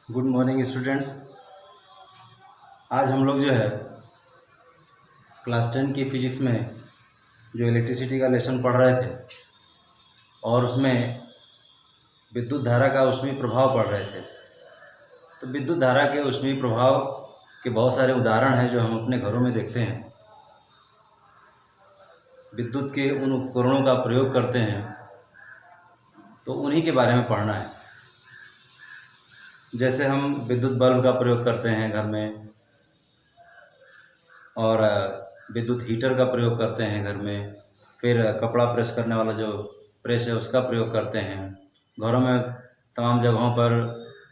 Good morning students. आज हम लोग जो है क्लास 10 की फिजिक्स में जो इलेक्ट्रिसिटी का लेसन पढ़ रहे थे और उसमें विद्युत धारा का ऊष्मीय प्रभाव पढ़ रहे थे। तो विद्युत धारा के ऊष्मीय प्रभाव के बहुत सारे उदाहरण हैं जो हम अपने घरों में देखते हैं। विद्युत के उन उपकरणों का प्रयोग करते हैं तो उन्हीं के बारे में पढ़ना है। जैसे हम विद्युत बल्ब का प्रयोग करते हैं घर में, और विद्युत हीटर का प्रयोग करते हैं घर में, फिर कपड़ा प्रेस करने वाला जो प्रेस है उसका प्रयोग करते हैं घरों में। तमाम जगहों पर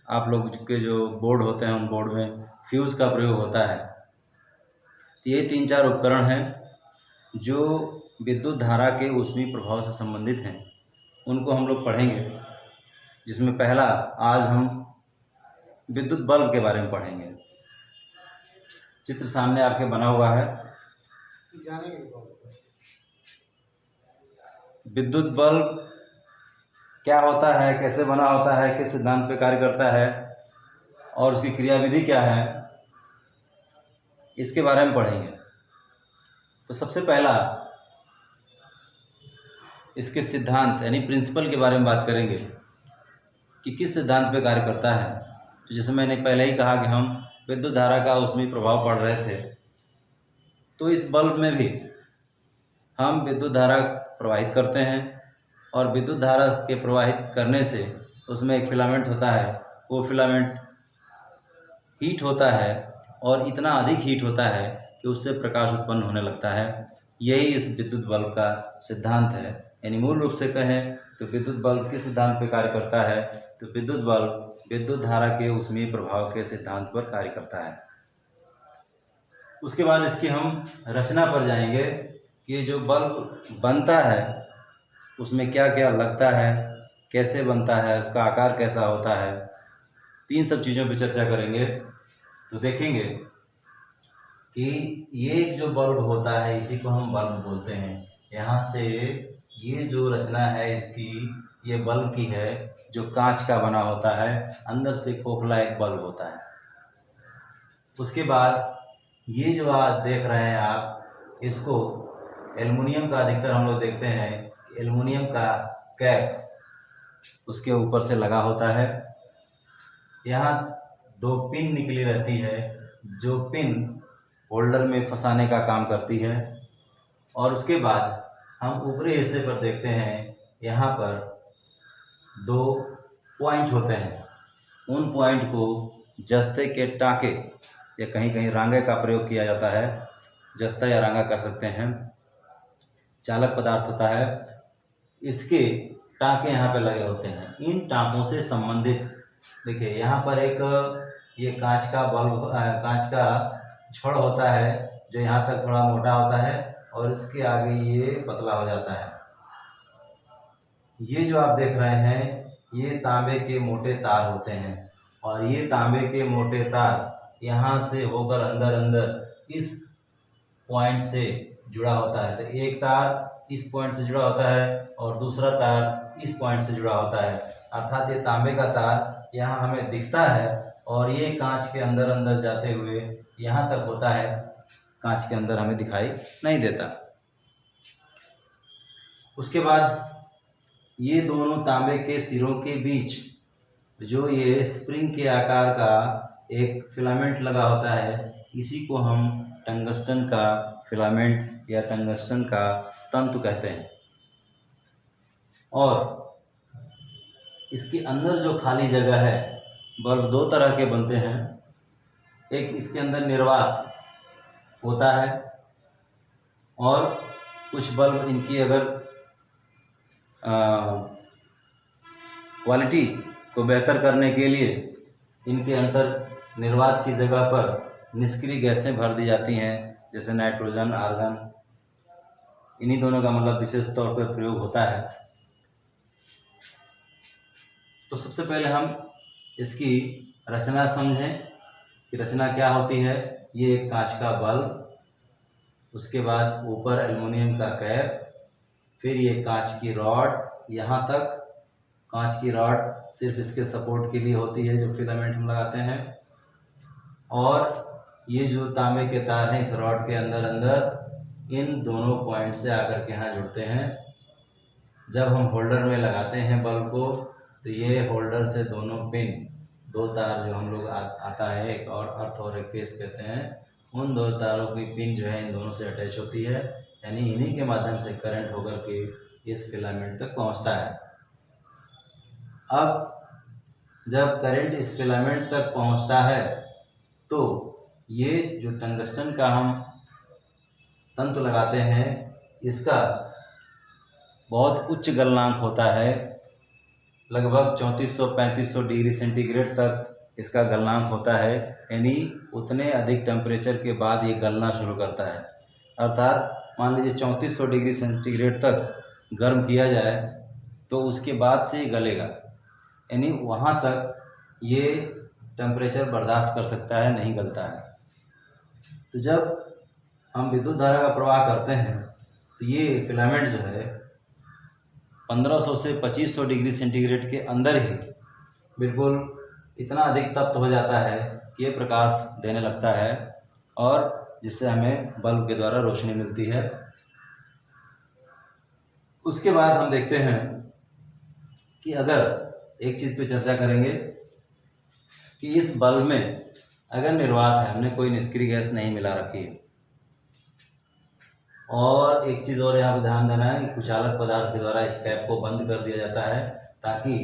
आप लोग के जो बोर्ड होते हैं उन बोर्ड में फ्यूज़ का प्रयोग होता है। तो ये 3-4 उपकरण हैं जो विद्युत धारा के ऊष्मीय प्रभाव से संबंधित हैं, उनको हम लोग पढ़ेंगे। जिसमें पहला आज हम विद्युत बल्ब के बारे में पढ़ेंगे। चित्र सामने आपके बना हुआ है। विद्युत बल्ब क्या होता है, कैसे बना होता है, किस सिद्धांत पर कार्य करता है और उसकी क्रियाविधि क्या है, इसके बारे में पढ़ेंगे। तो सबसे पहला इसके सिद्धांत यानी प्रिंसिपल के बारे में बात करेंगे कि किस सिद्धांत पे कार्य करता है। तो जैसे मैंने पहले ही कहा कि हम विद्युत धारा का ऊष्मीय प्रभाव पढ़ रहे थे, तो इस बल्ब में भी हम विद्युत धारा प्रवाहित करते हैं और विद्युत धारा के प्रवाहित करने से उसमें एक फिलामेंट होता है। वो फिलामेंट हीट होता है और इतना अधिक हीट होता है कि उससे प्रकाश उत्पन्न होने लगता है। यही इस विद्युत बल्ब का सिद्धांत है। यानी मूल रूप से कहें तो विद्युत बल्ब किस सिद्धांत पर कार्य करता है, तो विद्युत बल्ब विद्युत धारा के ऊष्मीय प्रभाव के सिद्धांत पर कार्य करता है। उसके बाद इसकी हम रचना पर जाएंगे कि जो बल्ब बनता है उसमें क्या क्या लगता है, कैसे बनता है, उसका आकार कैसा होता है, तीन सब चीज़ों पर चर्चा करेंगे। तो देखेंगे कि ये जो बल्ब होता है इसी को हम बल्ब बोलते हैं। यहाँ से ये जो रचना है इसकी, ये बल्ब की है जो कांच का बना होता है, अंदर से खोखला एक बल्ब होता है। उसके बाद ये जो आप देख रहे हैं आप, इसको एल्युमिनियम का अधिकतर हम लोग देखते हैं, एल्युमिनियम का कैप उसके ऊपर से लगा होता है। यहाँ 2 पिन निकली रहती है जो पिन होल्डर में फंसाने का काम करती है। और उसके बाद हम ऊपरी हिस्से पर देखते हैं, यहाँ पर 2 पॉइंट होते हैं। उन पॉइंट को जस्ते के टाँके या कहीं कहीं रांगे का प्रयोग किया जाता है, जस्ता या रांगा कर सकते हैं। चालक पदार्थ होता है, इसके टाँके यहाँ पे लगे होते हैं। इन टाँकों से संबंधित देखिए यहाँ पर एक ये कांच का बल्ब, कांच का छड़ होता है जो यहाँ तक थोड़ा मोटा होता है और इसके आगे ये पतला हो जाता है। ये जो आप देख रहे हैं ये तांबे के मोटे तार होते हैं और ये तांबे के मोटे तार यहाँ से होकर अंदर अंदर इस पॉइंट से जुड़ा होता है। तो एक तार इस पॉइंट से जुड़ा होता है और दूसरा तार इस पॉइंट से जुड़ा होता है। अर्थात ये तांबे का तार यहाँ हमें दिखता है और ये कांच के अंदर अंदर जाते हुए यहाँ तक होता है, कांच के अंदर हमें दिखाई नहीं देता। उसके बाद ये दोनों तांबे के सिरों के बीच जो ये स्प्रिंग के आकार का एक फिलामेंट लगा होता है, इसी को हम टंगस्टन का फिलामेंट या टंगस्टन का तंतु कहते हैं। और इसके अंदर जो खाली जगह है, बल्ब 2 तरह के बनते हैं। एक इसके अंदर निर्वात होता है और कुछ बल्ब इनकी अगर क्वालिटी को बेहतर करने के लिए इनके अंदर निर्वात की जगह पर निष्क्रिय गैसें भर दी जाती हैं, जैसे नाइट्रोजन, आर्गन। इन्हीं दोनों का मतलब विशेष तौर पर प्रयोग होता है। तो सबसे पहले हम इसकी रचना समझें कि रचना क्या होती है। ये एक कांच का बल्ब, उसके बाद ऊपर एल्युमिनियम का कैप, फिर ये कांच की रॉड यहाँ तक कांच की रॉड सिर्फ इसके सपोर्ट के लिए होती है जो फिलामेंट हम लगाते हैं, और ये जो तांबे के तार हैं इस रॉड के अंदर अंदर इन दोनों पॉइंट से आकर के यहाँ जुड़ते हैं। जब हम होल्डर में लगाते हैं बल्ब को तो ये होल्डर से दोनों पिन, दो तार जो हम लोग आता है, एक और अर्थ और एक फेस कहते हैं, उन दो तारों की पिन जो है इन दोनों से अटैच होती है, यानी इन्हीं के माध्यम से करंट होकर के इस फिलामेंट तक पहुंचता है। अब जब करंट इस फिलामेंट तक पहुंचता है तो ये जो टंगस्टन का हम तंतु लगाते हैं इसका बहुत उच्च गलनांक होता है, लगभग 3400-3500 डिग्री सेंटीग्रेड तक इसका गलनांक होता है, यानी उतने अधिक टेम्परेचर के बाद ये गलना शुरू करता है। अर्थात मान लीजिए 3400 डिग्री सेंटीग्रेड तक गर्म किया जाए तो उसके बाद से ये गलेगा, यानी वहाँ तक ये टेम्परेचर बर्दाश्त कर सकता है, नहीं गलता है। तो जब हम विद्युत धारा का प्रवाह करते हैं तो ये फिलामेंट जो है 1500 से 2500 डिग्री सेंटीग्रेड के अंदर ही बिल्कुल इतना अधिक तप्त हो जाता है कि ये प्रकाश देने लगता है और जिससे हमें बल्ब के द्वारा रोशनी मिलती है। उसके बाद हम देखते हैं कि अगर एक चीज़ पे चर्चा करेंगे कि इस बल्ब में अगर निर्वात है, हमने कोई निष्क्रिय गैस नहीं मिला रखी है, और एक चीज़ और यहाँ पर ध्यान देना है कि कुचालक पदार्थ के द्वारा इस कैप को बंद कर दिया जाता है ताकि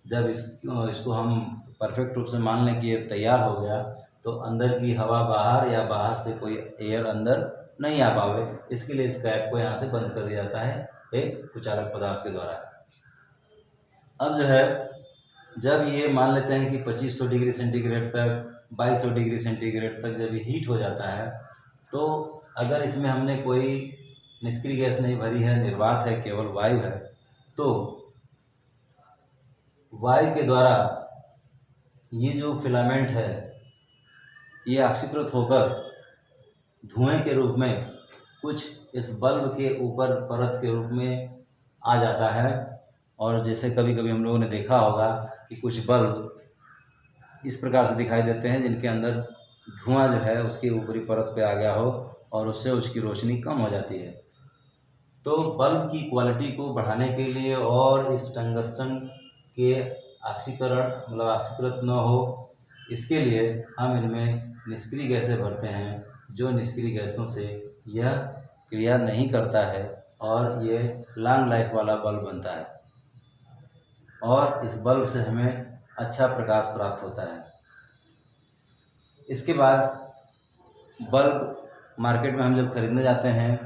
जब इसको हम परफेक्ट रूप से मान लें कि ये तैयार हो गया तो अंदर की हवा बाहर या बाहर से कोई एयर अंदर नहीं आ पावे, इसके लिए इस कैप को यहाँ से बंद कर दिया जाता है एक कुचालक पदार्थ के द्वारा। अब जो है जब ये मान लेते हैं कि 2500 डिग्री सेंटीग्रेड तक, 2200 डिग्री सेंटीग्रेड तक जब ये हीट हो जाता है तो अगर इसमें हमने कोई निष्क्रिय गैस नहीं भरी है, निर्वात है, केवल वायु है, तो वायु के द्वारा ये जो फिलामेंट है ये ऑक्सीकृत होकर धुएं के रूप में कुछ इस बल्ब के ऊपर परत के रूप में आ जाता है। और जैसे कभी कभी हम लोगों ने देखा होगा कि कुछ बल्ब इस प्रकार से दिखाई देते हैं जिनके अंदर धुआं जो है उसकी ऊपरी परत पे आ गया हो और उससे उसकी रोशनी कम हो जाती है। तो बल्ब की क्वालिटी को बढ़ाने के लिए और इस टंगस्टन के ऑक्सीकरण मतलब ऑक्सीकृत न हो, इसके लिए हम इनमें निष्क्रिय गैसें भरते हैं जो निष्क्रिय गैसों से यह क्रिया नहीं करता है और ये लॉन्ग लाइफ वाला बल्ब बनता है और इस बल्ब से हमें अच्छा प्रकाश प्राप्त होता है। इसके बाद बल्ब मार्केट में हम जब खरीदने जाते हैं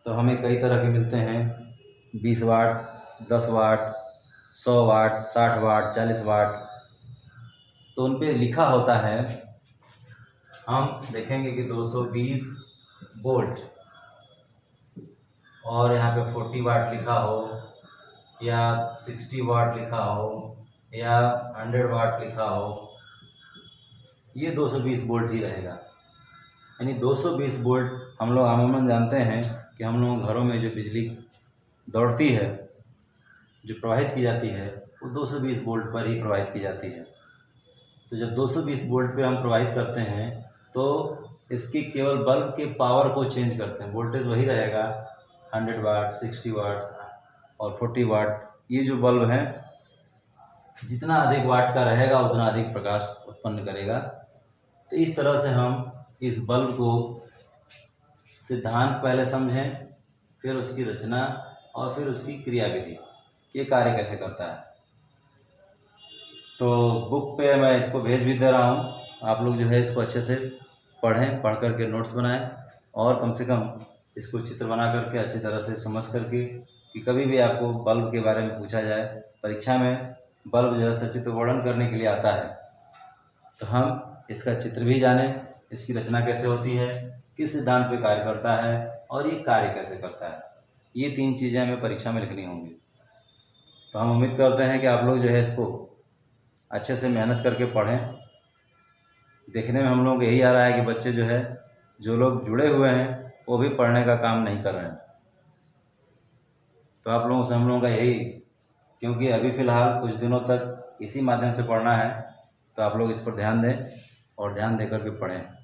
तो हमें कई तरह के मिलते हैं, 20 वाट, 10 वाट, 100 वाट, 60 वाट, 40 वाट। तो उन पे लिखा होता है, हम देखेंगे कि 220 वोल्ट और यहाँ पे 40 वाट लिखा हो या 60 वाट लिखा हो या 100 वाट लिखा हो, ये 220 वोल्ट ही रहेगा। यानी 220 वोल्ट हम लोग अमूमन जानते हैं कि हम लोग घरों में जो बिजली दौड़ती है, जो प्रवाहित की जाती है, वो 220 वोल्ट पर ही प्रवाहित की जाती है। तो जब 220 वोल्ट पे हम प्रवाहित करते हैं तो इसकी केवल बल्ब के पावर को चेंज करते हैं, वोल्टेज वही रहेगा 100 वाट, 60 वाट और 40 वाट। ये जो बल्ब है जितना अधिक वाट का रहेगा उतना अधिक प्रकाश उत्पन्न करेगा। तो इस तरह से हम इस बल्ब को सिद्धांत पहले समझें, फिर उसकी रचना और फिर उसकी क्रियाविधि, ये कार्य कैसे करता है। तो बुक पे मैं इसको भेज भी दे रहा हूँ, आप लोग जो है इसको अच्छे से पढ़ें, पढ़ करके नोट्स बनाएं और कम से कम इसको चित्र बना करके अच्छी तरह से समझ करके कि कभी भी आपको बल्ब के बारे में पूछा जाए परीक्षा में, बल्ब जो है सचित्र वर्णन करने के लिए आता है, तो हम इसका चित्र भी जानें, इसकी रचना कैसे होती है, किस सिद्धांत पे कार्य करता है और ये कार्य कैसे करता है। ये 3 चीज़ें हमें परीक्षा में लिखनी होंगी। तो हम उम्मीद करते हैं कि आप लोग जो है इसको अच्छे से मेहनत करके पढ़ें। देखने में हम लोग यही आ रहा है कि बच्चे जो है, जो लोग जुड़े हुए हैं वो भी पढ़ने का काम नहीं कर रहे हैं। तो आप लोगों से हम लोगों का यही क्योंकि अभी फ़िलहाल कुछ दिनों तक इसी माध्यम से पढ़ना है, तो आप लोग इस पर ध्यान दें और ध्यान देकर के पढ़ें।